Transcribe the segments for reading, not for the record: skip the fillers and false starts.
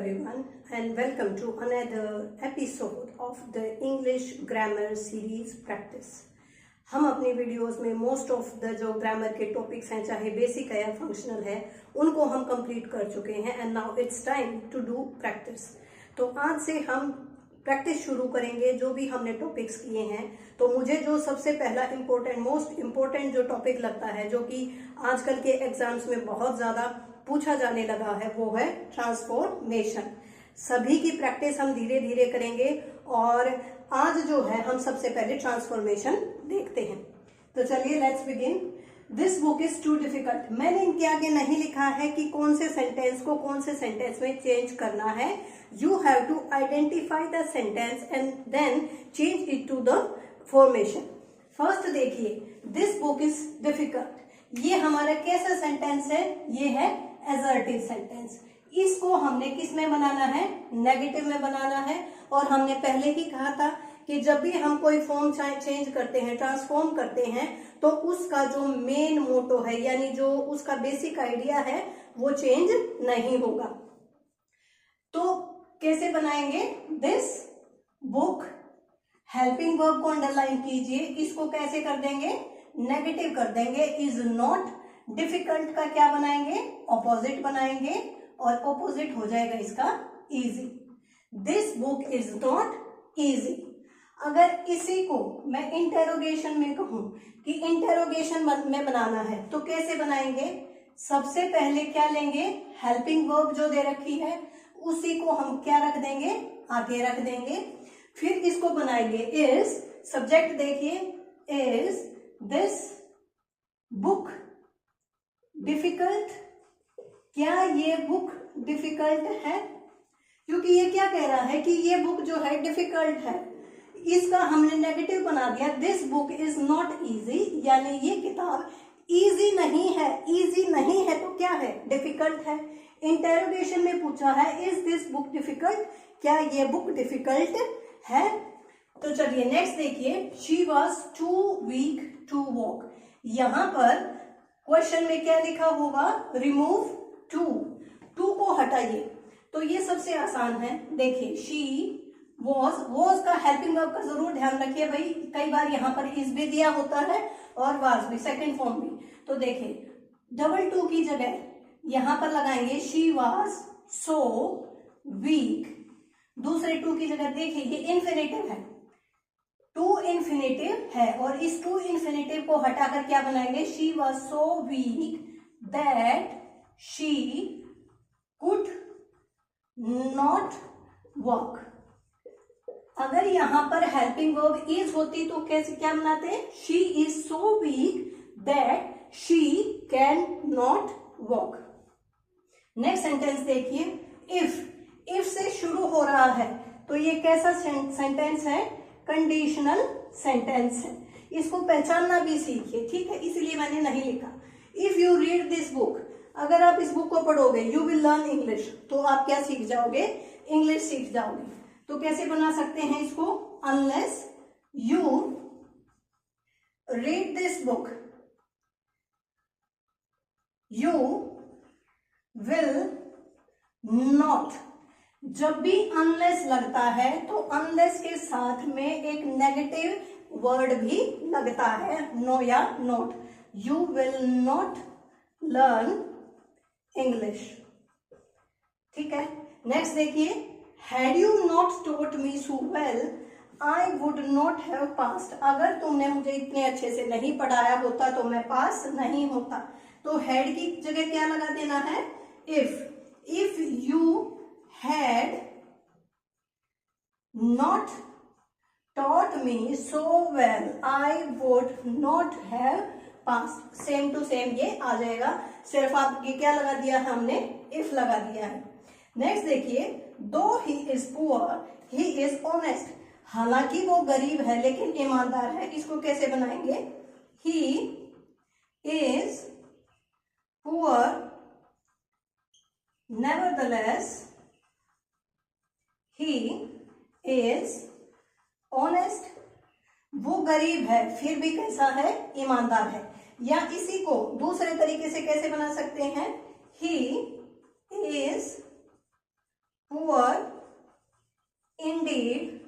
everyone and welcome to another episode of the English Grammar Series Practice। हम अपनी videos में most of the जो grammar के topics हैं, चाहे बेसिक है या फंक्शनल है, उनको हम कंप्लीट कर चुके हैं and now it's time to do practice. तो आज से हम प्रैक्टिस शुरू करेंगे जो भी हमने टॉपिक्स किए हैं। तो मुझे जो सबसे पहला मोस्ट इम्पोर्टेंट जो टॉपिक लगता है, जो कि आजकल के एग्जाम्स में बहुत ज़्यादा पूछा जाने लगा है, वो है ट्रांसफॉर्मेशन। सभी की प्रैक्टिस हम धीरे धीरे करेंगे और आज जो है हम सबसे पहले ट्रांसफॉर्मेशन देखते हैं। तो चलिए let's begin. This book is too difficult. मैंने इनके आगे नहीं लिखा है कि कौन से सेंटेंस को कौन से सेंटेंस में चेंज करना है। You have to identify the sentence and then change it to the formation. First देखिए, दिस बुक इज डिफिकल्ट। ये हमारा कैसा सेंटेंस है? ये है असर्टिव सेंटेंस। इसको हमने किस में बनाना है? नेगेटिव में बनाना है। और हमने पहले ही कहा था कि जब भी हम कोई फॉर्म चेंज करते हैं, ट्रांसफॉर्म करते हैं, तो उसका जो मेन मोटो है, यानी जो उसका बेसिक आइडिया है, वो चेंज नहीं होगा। तो कैसे बनाएंगे? दिस बुक, हेल्पिंग वर्ब को अंडरलाइन कीजिए। इसको कैसे कर देंगे? नेगेटिव कर देंगे। Is not. डिफिकल्ट का क्या बनाएंगे? ऑपोजिट बनाएंगे और ऑपोजिट हो जाएगा इसका easy. This book is not easy. अगर इसी को मैं इंटेरोगेशन में कहूं कि इंटेरोगेशन में बनाना है, तो कैसे बनाएंगे? सबसे पहले क्या लेंगे? हेल्पिंग वर्ब जो दे रखी है उसी को हम क्या रख देंगे? आगे रख देंगे। फिर इसको बनाएंगे इज। सब्जेक्ट देखिए, इज दिस बुक डिफिकल्ट। क्या ये बुक डिफिकल्ट है? क्योंकि ये क्या कह रहा है कि ये बुक जो है डिफिकल्ट है। इसका हमने नेगेटिव बना दिया। This book is not easy, यानी ये किताब इजी नहीं है। इजी नहीं है तो क्या है? डिफिकल्ट है। इंटेरोगेशन में पूछा है इज दिस बुक डिफिकल्ट, क्या ये बुक डिफिकल्ट है? तो चलिए नेक्स्ट देखिए, she was too weak to walk. यहां पर क्वेश्चन में क्या लिखा होगा? Remove to. टू को हटाइए। तो ये सबसे आसान है। देखिए, शी वॉज का हेल्पिंग वर्ब का जरूर ध्यान रखिए भाई। कई बार यहाँ पर इज भी दिया होता है और वाज भी, सेकंड फॉर्म भी। तो देखिए, डबल टू की जगह यहां पर लगाएंगे शी वॉज सो वीक। दूसरे टू की जगह देखिए, ये इन्फिनेटिव है, टू इन्फिनेटिव है, और इस टू इन्फिनेटिव को हटाकर क्या बनाएंगे? She was so weak that she could not walk. अगर यहां पर हेल्पिंग वर्ब इज होती तो कैसे क्या बनाते? She is so weak that she can not walk. Next sentence देखिए, इफ से शुरू हो रहा है तो ये कैसा सेंटेंस है? कंडीशनल सेंटेंस है। इसको पहचानना भी सीखिए, ठीक है? इसलिए मैंने नहीं लिखा। If you read this book, अगर आप इस बुक को पढ़ोगे, यू विल लर्न इंग्लिश, तो आप क्या सीख जाओगे? इंग्लिश सीख जाओगे। तो कैसे बना सकते हैं इसको? Unless you read this book you will not. जब भी अनलेस लगता है तो अनलेस के साथ में एक नेगेटिव वर्ड भी लगता है, नो या not. You will not learn English, ठीक है? नेक्स्ट देखिए, had you not taught me so well I would not have passed. अगर तुमने मुझे इतने अच्छे से नहीं पढ़ाया होता तो मैं पास नहीं होता। तो हैड की जगह क्या लगा देना है? If you had not taught me so well I would not have passed। Same to same ये आ जाएगा, सिर्फ आप ये क्या लगा दिया है? हमने if लगा दिया है। नेक्स्ट देखिए, though he is poor he is honest। हालांकि वो गरीब है लेकिन ईमानदार है। इसको कैसे बनाएंगे? he is poor nevertheless he is honest। वो गरीब है फिर भी कैसा है? ईमानदार है। या इसी को दूसरे तरीके से कैसे बना सकते हैं? he is poor Indeed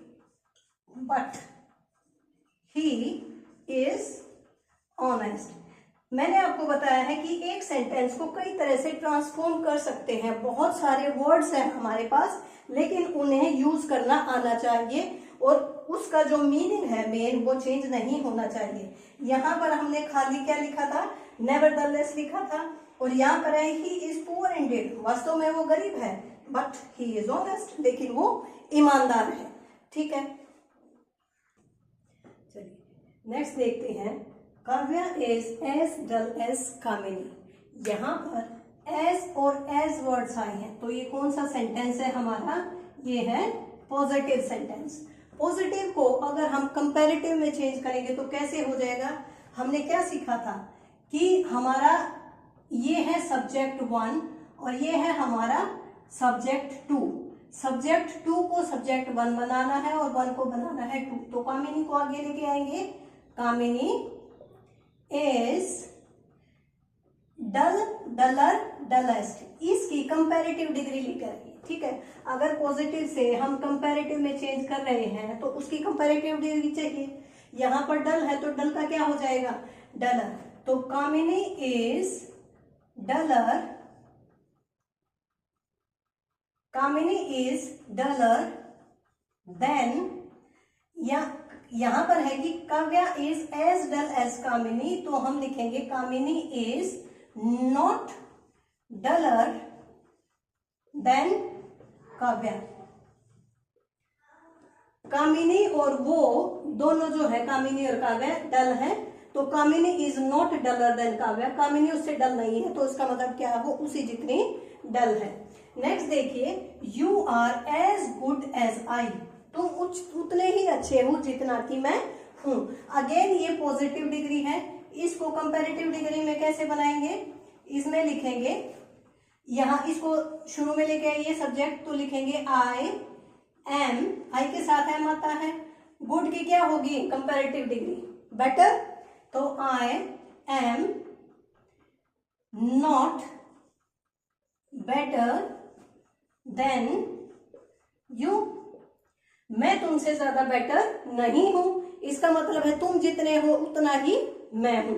but he is honest. मैंने आपको बताया है कि एक सेंटेंस को कई तरह से ट्रांसफॉर्म कर सकते हैं। बहुत सारे वर्ड्स हैं हमारे पास, लेकिन उन्हें यूज करना आना चाहिए और उसका जो मीनिंग है मेन वो चेंज नहीं होना चाहिए। यहाँ पर हमने खाली क्या लिखा था, नेवरदलेस लिखा था, और यहाँ पर है ही इज पुअर इंडीड, वास्तव में वो गरीब है, बट ही इज ऑनेस्ट, लेकिन वो ईमानदार है। ठीक है, चलिए नेक्स्ट देखते हैं। Kavya is as dull as Kamini. यहाँ पर एज और एज वर्ड्स आए हैं, तो ये कौन सा सेंटेंस है हमारा, ये है पॉजिटिव सेंटेंस। पॉजिटिव को अगर हम कंपैरेटिव में चेंज करेंगे तो कैसे हो जाएगा, हमने क्या सीखा था कि हमारा ये है सब्जेक्ट 1 और ये है हमारा सब्जेक्ट 2। सब्जेक्ट 2 को सब्जेक्ट 1 बनाना है और 1 को बनाना है 2। तो कामिनी को आगे लेके आएंगे, कामिनी इज डल, डलर, डलेस्ट। इसकी कंपैरेटिव डिग्री लेकर आइए। ठीक है, अगर पॉजिटिव से हम कंपैरेटिव में चेंज कर रहे हैं तो उसकी कंपैरेटिव डिग्री चाहिए। यहाँ पर डल है तो डल का क्या हो जाएगा, डलर। तो Kamini is duller, Kamini is duller than, या यहां पर है कि Kavya is as dull as Kamini, तो हम लिखेंगे Kamini is not duller than Kavya. Kamini और वो दोनों जो है, कामिनी और काव्या डल है, तो Kamini is not duller than Kavya, Kamini उससे डल नहीं है, तो उसका मतलब क्या है, वो उसी जितनी डल है। नेक्स्ट देखिए, you are as good as I. तुम उतने ही अच्छे हो जितना कि मैं हूं। अगेन ये पॉजिटिव डिग्री है, इसको कंपैरेटिव डिग्री में कैसे बनाएंगे, इसमें लिखेंगे, यहां इसको शुरू में लेके आइए सब्जेक्ट, तो लिखेंगे आई एम, आई के साथ एम आता है। गुड की क्या होगी कंपैरेटिव डिग्री, बेटर, तो I am not better then you, मैं तुमसे ज्यादा बेटर नहीं हूं, इसका मतलब है तुम जितने हो उतना ही मैं हूं।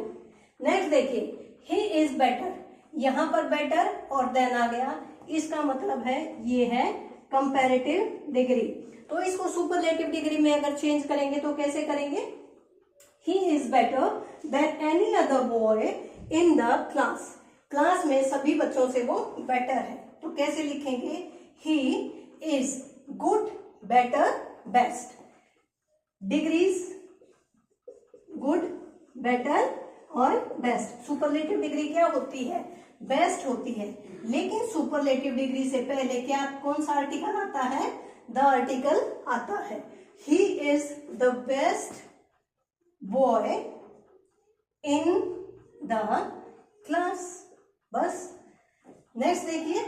नेक्स्ट देखिए, ही इज बेटर, यहां पर बेटर और देन आ गया, इसका मतलब है ये है कंपैरेटिव डिग्री। तो इसको सुपरलेटिव डिग्री में अगर चेंज करेंगे तो कैसे करेंगे, he is better than any other boy in the class, class में सभी बच्चों से वो बेटर है। तो कैसे लिखेंगे, he is good, better, best. Degrees good, better और बेस्ट। सुपरलेटिव डिग्री क्या होती है, बेस्ट होती है, लेकिन सुपरलेटिव डिग्री से पहले क्या कौन सा आर्टिकल आता है, द आर्टिकल आता है। He is the best boy in the class, बस। नेक्स्ट देखिए,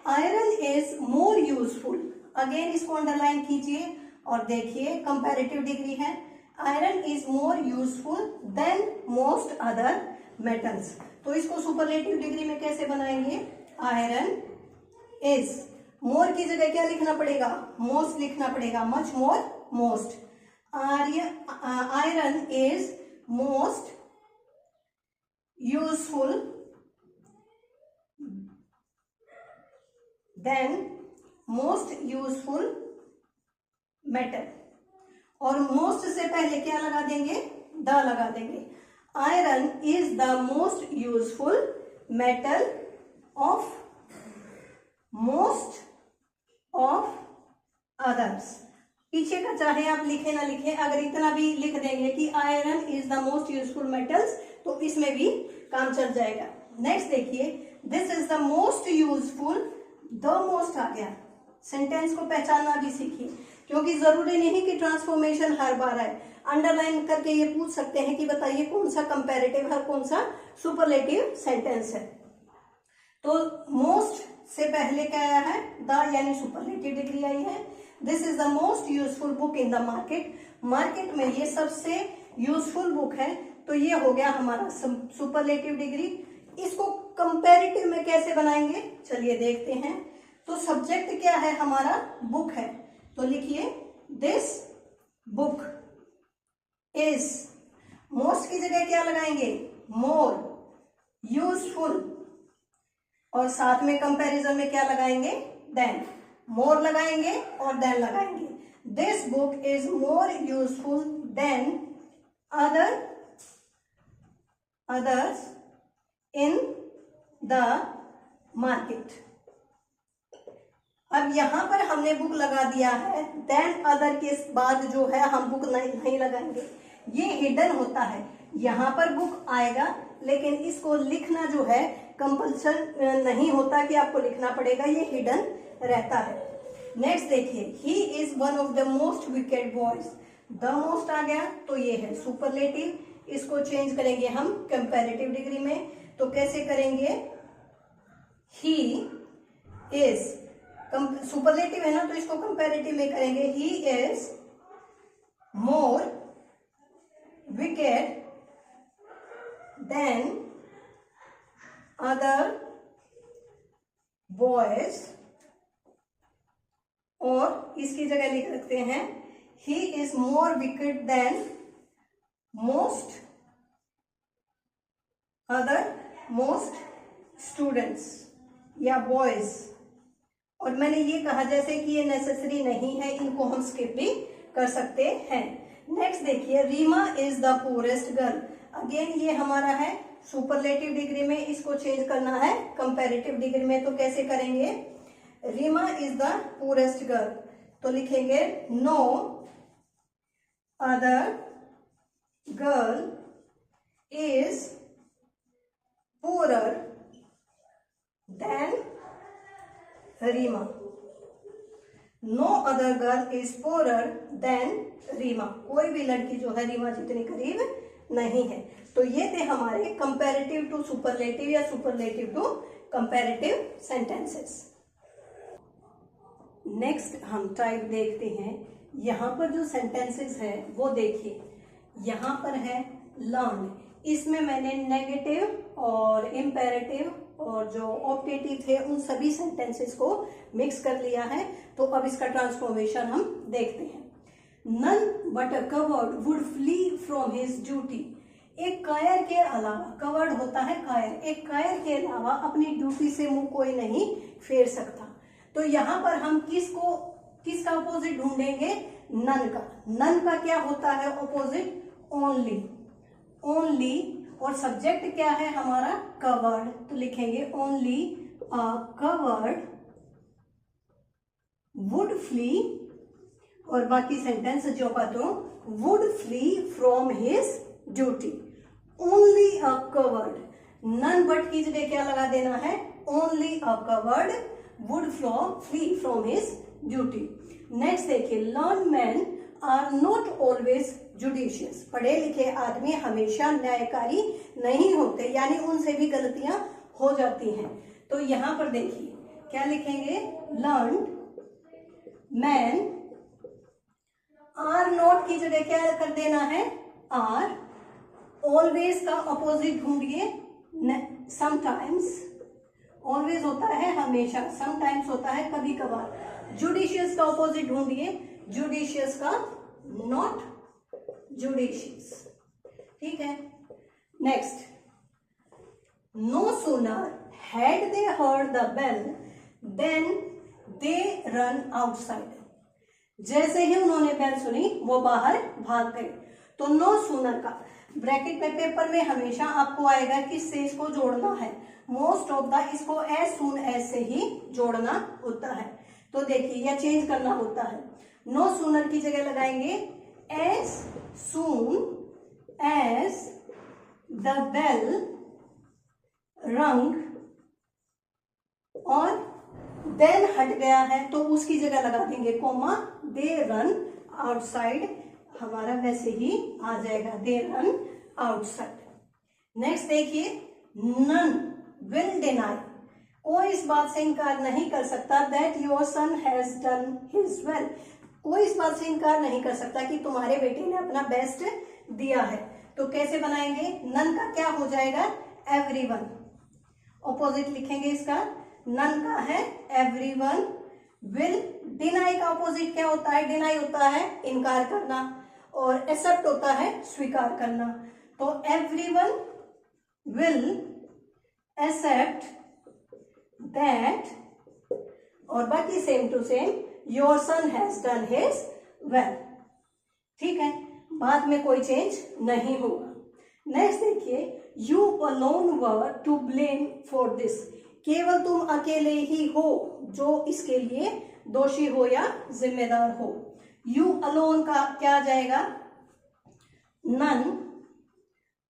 iron is more useful. Again इसको अंडरलाइन कीजिए और देखिए कंपैरेटिव डिग्री है, iron is more useful than most other metals. तो इसको सुपरलेटिव डिग्री में कैसे बनाएंगे, आयरन इज, मोर की जगह क्या लिखना पड़ेगा, मोस्ट लिखना पड़ेगा, much more, most. Iron is most useful than most useful metal, और मोस्ट से पहले क्या लगा देंगे, द लगा देंगे। Iron is the most useful metal of most of others. पीछे का चाहे आप लिखे ना लिखे, अगर इतना भी लिख देंगे कि iron is the most useful metals, तो इसमें भी काम चल जाएगा। नेक्स्ट देखिए, this is the most useful, the most आ गया। सेंटेंस को पहचानना भी सीखिए, क्योंकि जरूरी नहीं कि ट्रांसफॉर्मेशन हर बार आए। अंडरलाइन करके ये पूछ सकते हैं कि बताइए कौन सा कंपैरेटिव है, कौन सा सुपरलेटिव सेंटेंस है। तो मोस्ट से पहले क्या आया है, द, यानी सुपरलेटिव डिग्री आई है। This is the most useful book in the market, market में ये सबसे यूजफुल बुक है, तो ये हो गया हमारा सुपरलेटिव डिग्री। इसको कंपैरेटिव में कैसे बनाएंगे, चलिए देखते हैं। तो सब्जेक्ट क्या है हमारा, बुक है, तो लिखिए दिस बुक इज, मोस्ट की जगह क्या लगाएंगे, मोर यूजफुल, और साथ में कंपैरिजन में क्या लगाएंगे, देन, मोर लगाएंगे और देन लगाएंगे। This book is more useful than others in the market। अब यहां पर हमने बुक लगा दिया है, देन अदर के बाद जो है हम बुक नहीं लगाएंगे, ये हिडन होता है। यहां पर बुक आएगा लेकिन इसको लिखना जो है कंपल्सन नहीं होता कि आपको लिखना पड़ेगा, ये हिडन रहता है। नेक्स्ट देखिए, he is one of the most wicked boys, the most आ गया तो ये है सुपरलेटिव, इसको चेंज करेंगे हम कंपैरेटिव डिग्री में, तो कैसे करेंगे, ही इज, सुपरलेटिव है ना तो इसको कंपैरेटिव में करेंगे, he is more wicked than other boys, और इसकी जगह लिख सकते हैं he is more wicked than most students या बॉयज। और मैंने ये कहा जैसे कि ये नेसेसरी नहीं है, इनको हम स्किप भी कर सकते हैं। नेक्स्ट देखिए, Reema is the poorest girl, अगेन ये हमारा है सुपरलेटिव डिग्री में, इसको चेंज करना है कंपैरेटिव डिग्री में, तो कैसे करेंगे, Reema is the poorest girl, तो लिखेंगे no other girl is poorer than Reema, no other girl is poorer than Reema, कोई भी लड़की जो है रीमा जितनी करीब नहीं है। तो ये थे हमारे कंपैरेटिव टू सुपरलेटिव या superlative to comparative sentences. Next हम टाइप देखते हैं, यहाँ पर जो सेंटेंसेस है वो देखिए, यहाँ पर है लर्न, इसमें मैंने नेगेटिव और इम्पेरेटिव और जो ऑप्टेटिव थे उन सभी सेंटेंसेस को मिक्स कर लिया है। तो अब इसका ट्रांसफॉर्मेशन हम देखते हैं। None but a coward would flee from his duty, एक कायर के अलावा, कवर्ड होता है कायर, एक कायर के अलावा अपनी ड्यूटी से मुंह कोई नहीं फेर सकता। तो यहाँ पर हम किसका अपोजिट ढूंढेंगे, नन का। नन का क्या होता है अपोजिट, ओनली, ओनली, और सब्जेक्ट क्या है हमारा, कवर्ड, तो लिखेंगे only a coward would flee, और बाकी सेंटेंस जो बातों, would flee from his duty, only a coward, none but की जगह क्या लगा देना है, only a coward would flee from his duty. Next देखिए, learn man are not always judicious, पढ़े लिखे आदमी हमेशा न्यायकारी नहीं होते, यानी उनसे भी गलतियां हो जाती हैं। तो यहां पर देखिए क्या लिखेंगे, लर्न मैन, आर नॉट की जगह क्या कर देना है, आर, ऑलवेज का अपोजिट ढूंढिए, समटाइम्स, ऑलवेज होता है हमेशा, समटाइम्स होता है कभी कभार, जुडिशियस का अपोजिट ढूंढिए, जुडिशियस का नॉट जुडिशियस, ठीक है। Next, no sooner had they heard the bell than they ran outside, जैसे ही उन्होंने बेल सुनी वो बाहर भाग गए। तो नो सूनर का ब्रैकेट में पेपर में हमेशा आपको आएगा कि से इसको जोड़ना है, मोस्ट ऑफ द इसको एज सून एज से ही जोड़ना होता है। तो देखिए या चेंज करना होता है, नो सूनर की जगह लगाएंगे as soon as the bell rang, और देन हट गया है तो उसकी जगह लगा देंगे कोमा, दे रन आउटसाइड, हमारा वैसे ही आ जाएगा, दे रन आउटसाइड। नेक्स्ट देखिए, नन विल डिनाई, कोई इस बात से इनकार नहीं कर सकता that your son has done his well, कोई इस बात से इनकार नहीं कर सकता कि तुम्हारे बेटे ने अपना बेस्ट दिया है। तो कैसे बनाएंगे, नन का क्या हो जाएगा, एवरीवन, ऑपोजिट लिखेंगे इसका, नन का है एवरीवन, विल, डिनाई का अपोजिट क्या होता है, डिनाई होता है इनकार करना, और एक्सेप्ट होता है स्वीकार करना। तो एवरीवन विल एक्सेप्ट दैट, और बाकी same to same, your son has done his well. ठीक है, बाद में कोई चेंज नहीं होगा। नेक्स्ट देखिए, you alone were to blame for this, केवल तुम अकेले ही हो जो इसके लिए दोषी हो या जिम्मेदार हो। यू अलोन का क्या आ जाएगा, none,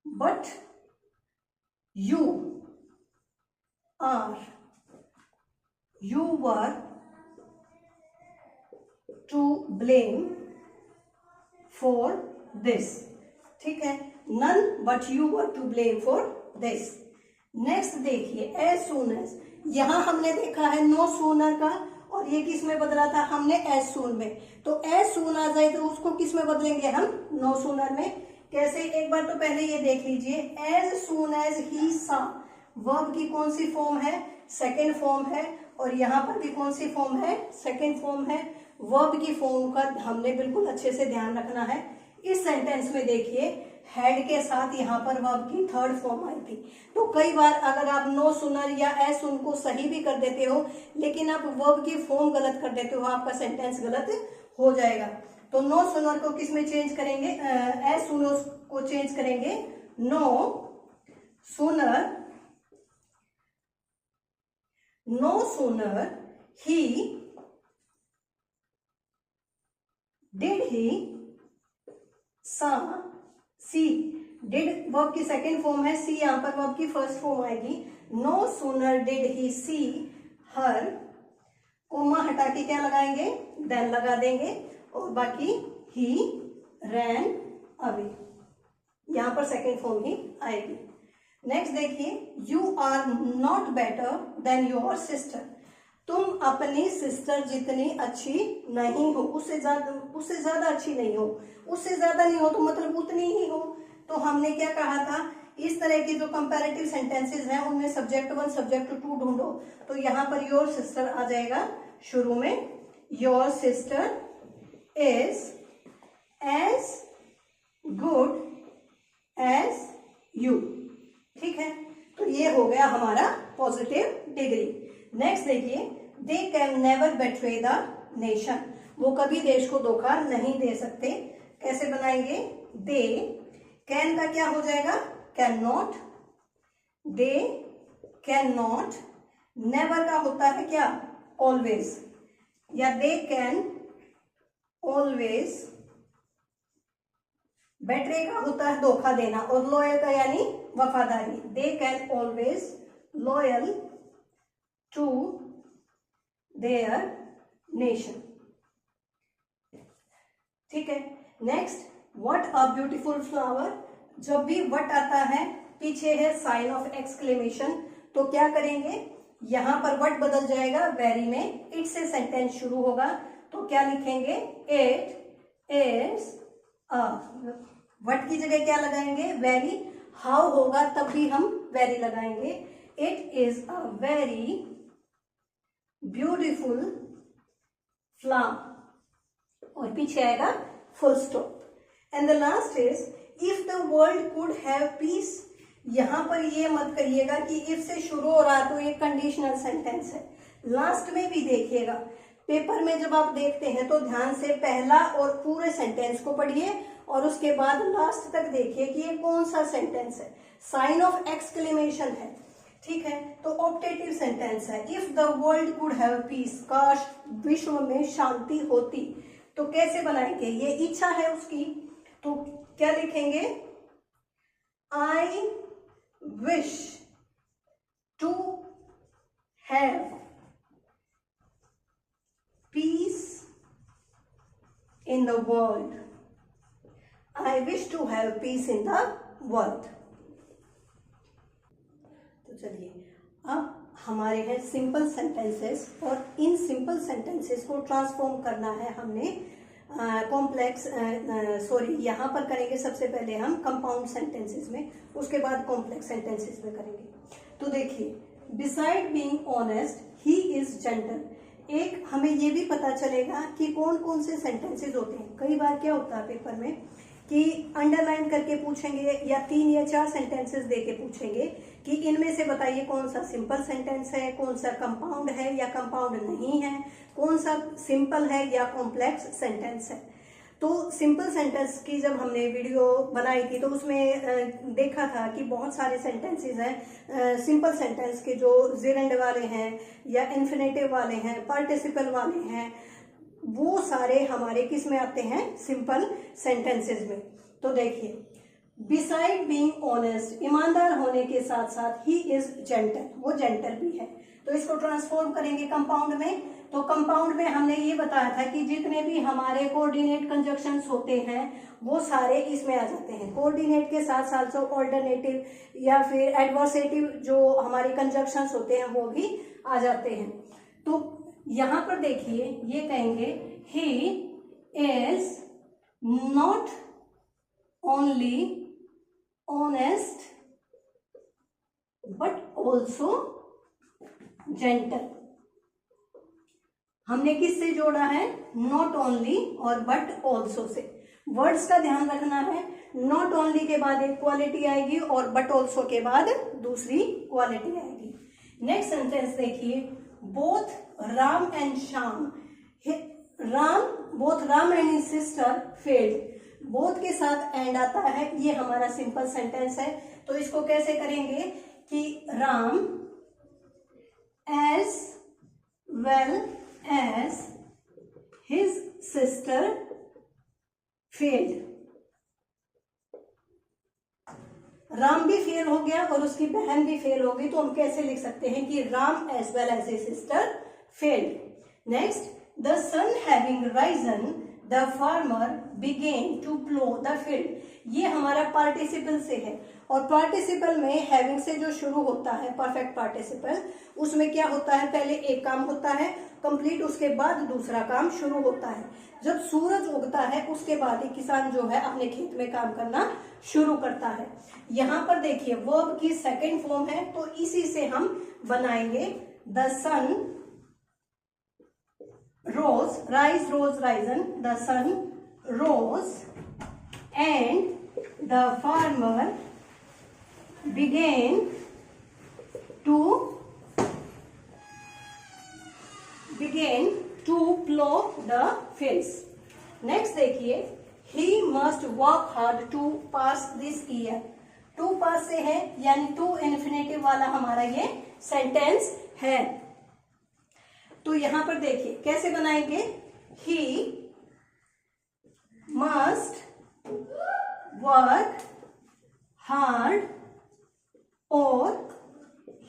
but you are, you were to blame for this. ठीक है, none but you were to blame for this. Next देखिए, एज सून एज, यहां हमने देखा है नो सूनर का, और ये किस में बदला था हमने, एज सून में। तो एज सून आ जाए तो उसको किस में बदलेंगे हम, नो सूनर में। कैसे, एक बार तो पहले ये देख लीजिए, एज सून एज ही सा, वर्ब की कौन सी फॉर्म है, सेकेंड फॉर्म है, और यहां पर भी कौन सी फॉर्म है, सेकेंड फॉर्म है। वर्ब की फॉर्म का हमने बिल्कुल अच्छे से ध्यान रखना है। इस सेंटेंस में देखिए, हैड के साथ यहाँ पर वर्ब की थर्ड फॉर्म आई थी। तो कई बार अगर आप नो सुनर या एज सुन को सही भी कर देते हो, लेकिन आप वर्ब की फॉर्म गलत कर देते हो, आपका सेंटेंस गलत हो जाएगा। तो नो सुनर को किस में चेंज करेंगे, एज सुनर को चेंज करेंगे no sooner, no sooner he did he saw, see, did verb की सेकेंड फॉर्म है, सी यहां पर वर्ब की फर्स्ट फॉर्म आएगी। No sooner did he see her, comma हटा के क्या लगाएंगे, देन लगा देंगे, और बाकी ही रैन अवे, यहां पर सेकेंड फॉर्म ही आएगी। नेक्स्ट देखिए, you are not better than your sister, तुम अपनी सिस्टर जितनी अच्छी नहीं हो, उससे ज्यादा अच्छी नहीं हो, उससे ज्यादा नहीं हो तो मतलब उतनी ही हो। तो हमने क्या कहा था, इस तरह की जो कंपैरेटिव सेंटेंसेस हैं उनमें सब्जेक्ट 1 सब्जेक्ट 2 ढूंढो। तो यहाँ पर योर सिस्टर आ जाएगा शुरू में, your sister is as good as you. ठीक है, तो ये हो गया हमारा पॉजिटिव डिग्री। नेक्स्ट देखिए, they can never betray the nation, वो कभी देश को धोखा नहीं दे सकते। कैसे बनाएंगे, दे, कैन का क्या हो जाएगा, can not, they can not, never का होता है क्या, ऑलवेज, या दे कैन ऑलवेज, बेट्रे का होता है धोखा देना, और लॉयल का यानी वफादारी, they can always loyal to their nation. ठीक है, next, what a beautiful flower, जब भी व्हाट आता है पीछे है साइन ऑफ एक्सक्लेमेशन, तो क्या करेंगे, यहां पर व्हाट बदल जाएगा वेरी में, इट से सेंटेंस शुरू होगा, तो क्या लिखेंगे, इट इज अ, व्हाट की जगह क्या लगाएंगे, वेरी, हाउ होगा तब भी हम वेरी लगाएंगे, it is a very beautiful flower, और पीछे आएगा full stop. And the last is, if the world could have piece, यहां पर ये मत कहिएगा कि इफ से शुरू हो रहा तो ये कंडीशनल सेंटेंस है। लास्ट में भी देखिएगा, पेपर में जब आप देखते हैं तो ध्यान से पहला और पूरे सेंटेंस को पढ़िए, और उसके बाद लास्ट तक देखिए कि ये कौन सा सेंटेंस है, साइन ऑफ एक्सक्लेमेशन है। ठीक है, तो ऑप्टेटिव सेंटेंस है, if the world could have piece, काश विश्व में शांति होती। तो कैसे बनाएंगे, ये इच्छा है उसकी, तो क्या लिखेंगे, I wish to have peace in the world, I wish to have peace in the world. तो चलिए, अब हमारे हैं सिंपल सेंटेंसेस, और इन सिंपल सेंटेंसेस को ट्रांसफॉर्म करना है हमने कॉम्प्लेक्स, यहाँ पर करेंगे सबसे पहले हम कंपाउंड सेंटेंसेस में, उसके बाद कॉम्प्लेक्स सेंटेंसेस में करेंगे। तो देखिए, beside being honest he is gentle. एक हमें ये भी पता चलेगा कि कौन कौन से सेंटेंसेस होते हैं। कई बार क्या होता है पेपर में कि अंडरलाइन करके पूछेंगे या 3 या 4 सेंटेंसेस दे के पूछेंगे कि इनमें से बताइए कौन सा सिंपल सेंटेंस है, कौन सा कंपाउंड है या कंपाउंड नहीं है, कौन सा सिंपल है या कॉम्प्लेक्स सेंटेंस है। तो सिंपल सेंटेंस की जब हमने वीडियो बनाई थी तो उसमें देखा था कि बहुत सारे सेंटेंसेस हैं सिंपल सेंटेंस के जो जेरेंड वाले हैं या इन्फिनेटिव वाले हैं, पार्टिसिपल वाले हैं, वो सारे हमारे किस में आते हैं, सिंपल सेंटेंसेस में। तो देखिए, बिसाइड बीइंग ऑनेस्ट, ईमानदार होने के साथ साथ ही इज जेंटल, वो जेंटल भी है। तो इसको ट्रांसफॉर्म करेंगे कंपाउंड में। तो कंपाउंड में हमने ये बताया था कि जितने भी हमारे कोऑर्डिनेट कंजक्शंस होते हैं वो सारे इसमें आ जाते हैं। कोऑर्डिनेट के साथ साथ जो ऑल्टरनेटिव या फिर एडवर्सेटिव जो हमारे कंजक्शंस होते हैं वो भी आ जाते हैं। तो यहां पर देखिए, ये कहेंगे he is not only honest but also gentle. हमने किससे जोड़ा है, नॉट ओनली और बट ऑल्सो से। वर्ड्स का ध्यान रखना है, नॉट ओनली के बाद एक क्वालिटी आएगी और बट ऑल्सो के बाद दूसरी क्वालिटी आएगी। नेक्स्ट सेंटेंस देखिए, both Ram and Shyam, both Ram and his sister failed. Both के साथ एंड आता है, ये हमारा सिंपल सेंटेंस है। तो इसको कैसे करेंगे कि Ram as well as his sister failed. Ram भी फेल हो गया और उसकी बहन भी फेल हो गई, तो हम कैसे लिख सकते हैं कि Ram as well as his sister failed. Next, the sun having risen the farmer began to plough the field. ये हमारा पार्टिसिपल से है और पार्टिसिपल में हैविंग से जो शुरू होता है परफेक्ट पार्टिसिपल, उसमें क्या होता है, पहले एक काम होता है कंप्लीट, उसके बाद दूसरा काम शुरू होता है। जब सूरज उगता है उसके बाद ही किसान जो है अपने खेत में काम करना शुरू करता है। यहां पर देखिए वर्ब की सेकंड फॉर्म है, तो इसी से हम बनाएंगे the sun rose, rise, rose, risen, the sun rose and the farmer began to plow the fields. Next देखिए, he must work hard to pass this year. to pass से है यानी to infinitive वाला हमारा ये सेंटेंस है। तो यहां पर देखिए कैसे बनाएंगे, he must work hard or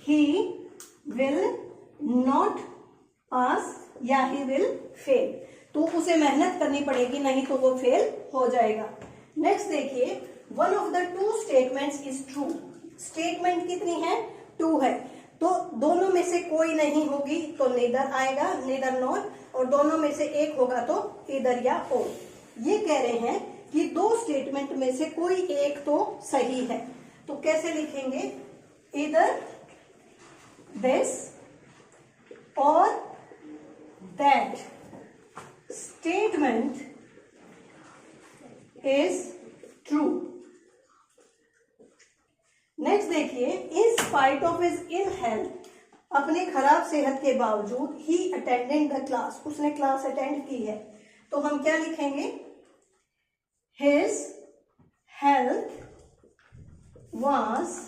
he will not pass या he will fail। तो उसे मेहनत करनी पड़ेगी, नहीं तो वो फेल हो जाएगा। नेक्स्ट देखिए, one of the two statements is true. Statement कितनी है, 2 है, तो दोनों में से कोई नहीं होगी तो नेदर आएगा, नेदर नॉर, और दोनों में से एक होगा तो इधर या और। ये कह रहे हैं कि 2 स्टेटमेंट में से कोई एक तो सही है, तो कैसे लिखेंगे, इधर दिस और that statement is true. Next देखिए, in spite of his ill health, अपने खराब सेहत के बावजूद ही अटेंडेड द क्लास, उसने क्लास अटेंड की है। तो हम क्या लिखेंगे, his health was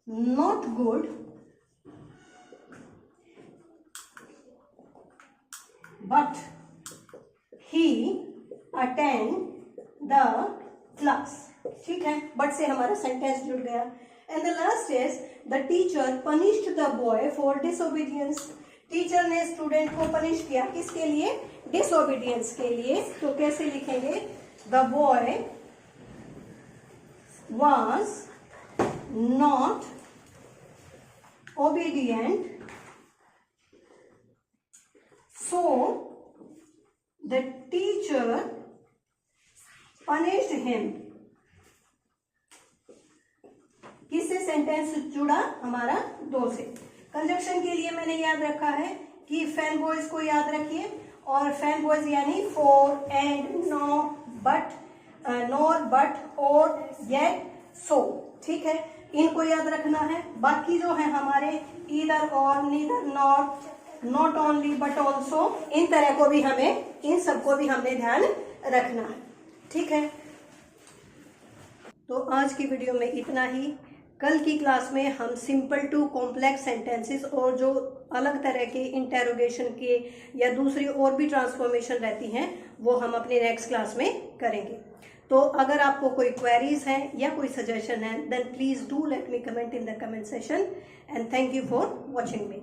not good but he attend the class. ठीक है, बट से हमारा सेंटेंस जुड़ गया। And the last is the teacher punished the boy for disobedience. Teacher ने स्टूडेंट को पनिश किया, किसके लिए, डिसओबीडियंस के लिए। तो कैसे लिखेंगे, the boy was not obedient so the teacher punished him. किससे सेंटेंस जुड़ा, हमारा 2 से। कंजक्शन के लिए मैंने याद रखा है कि फैन बॉयज को याद रखिए, और फैन बॉयज यानी for, and, no, but, nor, but, or, yet, so, ठीक है, इनको याद रखना है। बाकी जो है हमारे ईदर, और, neither, not, not only but also, इन तरह को भी हमें, इन सबको भी हमने ध्यान रखना है, ठीक है। तो आज की वीडियो में इतना ही। कल की क्लास में हम सिंपल टू कॉम्प्लेक्स सेंटेंसेस और जो अलग तरह के इंटेरोगेशन के या दूसरी और भी ट्रांसफॉर्मेशन रहती हैं वो हम अपने नेक्स्ट क्लास में करेंगे। तो अगर आपको कोई क्वेरीज हैं या कोई सजेशन है, then please do let me comment in the comment session, and thank you for watching me.